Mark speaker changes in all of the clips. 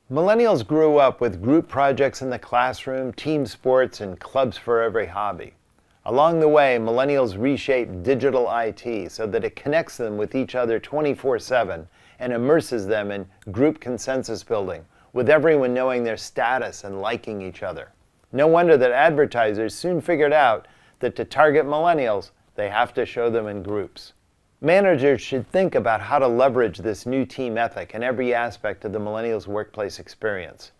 Speaker 1: Millennials grew up with group projects in the classroom, team sports, and clubs for every hobby. Along the way, millennials reshaped digital IT so that it connects them with each other 24/7 and immerses them in group consensus building, with everyone knowing their status and liking each other. No wonder that advertisers soon figured out that to target millennials, they have to show them in groups. Managers should think about how to leverage this new team ethic in every aspect of the millennials' workplace experience.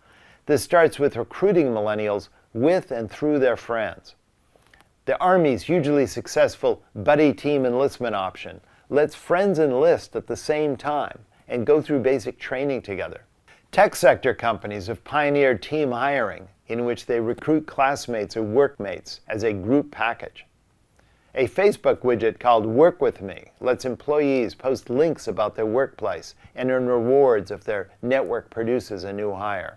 Speaker 1: This starts with recruiting millennials with and through their friends. The Army's hugely successful buddy team enlistment option lets friends enlist at the same time and go through basic training together. Tech sector companies have pioneered team hiring, in which they recruit classmates or workmates as a group package. A Facebook widget called Work With Me lets employees post links about their workplace and earn rewards if their network produces a new hire.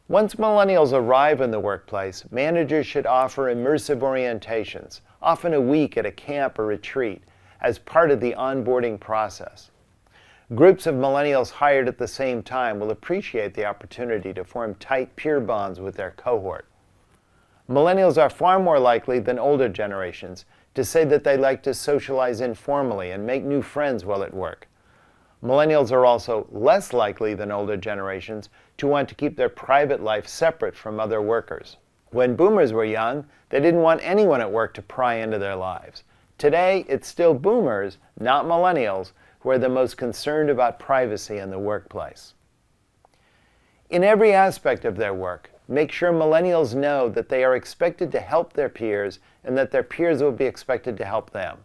Speaker 1: Once millennials arrive in the workplace, managers should offer immersive orientations, often a week at a camp or retreat, as part of the onboarding process. Groups of millennials hired at the same time will appreciate the opportunity to form tight peer bonds with their cohort. Millennials are far more likely than older generations to say that they like to socialize informally and make new friends while at work. Millennials are also less likely than older generations to want to keep their private life separate from other workers. When boomers were young, they didn't want anyone at work to pry into their lives. Today, it's still boomers, not millennials, who are the most concerned about privacy in the workplace. In every aspect of their work, make sure millennials know that they are expected to help their peers and that their peers will be expected to help them.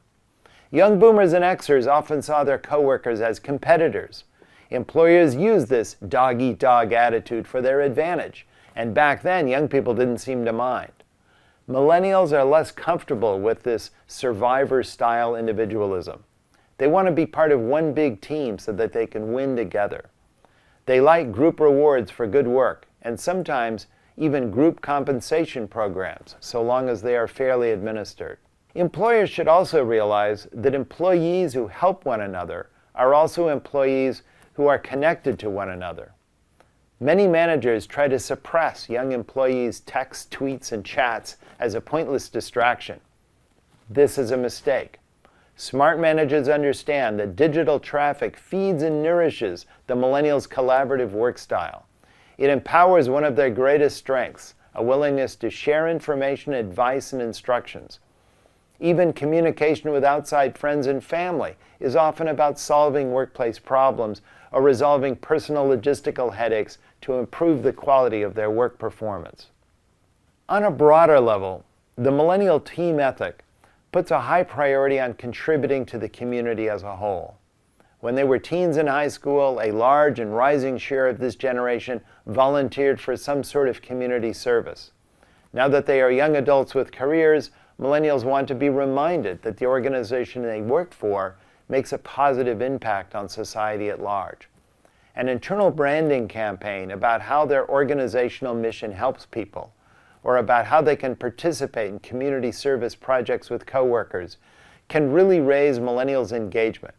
Speaker 1: Young boomers and Xers often saw their coworkers as competitors. Employers used this dog-eat-dog attitude for their advantage, and back then, young people didn't seem to mind. Millennials are less comfortable with this survivor-style individualism. They want to be part of one big team so that they can win together. They like group rewards for good work, and sometimes even group compensation programs, so long as they are fairly administered. Employers should also realize that employees who help one another are also employees who are connected to one another. Many managers try to suppress young employees' texts, tweets, and chats as a pointless distraction. This is a mistake. Smart managers understand that digital traffic feeds and nourishes the millennials' collaborative work style. It empowers one of their greatest strengths, a willingness to share information, advice, and instructions. Even communication with outside friends and family is often about solving workplace problems or resolving personal logistical headaches to improve the quality of their work performance. On a broader level, the millennial team ethic puts a high priority on contributing to the community as a whole. When they were teens in high school, a large and rising share of this generation volunteered for some sort of community service. Now that they are young adults with careers, millennials want to be reminded that the organization they work for makes a positive impact on society at large. An internal branding campaign about how their organizational mission helps people, or about how they can participate in community service projects with coworkers, can really raise millennials' engagement.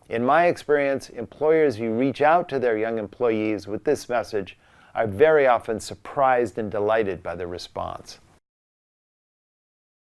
Speaker 1: In my experience, employers who reach out to their young employees with this message are very often surprised and delighted by the response.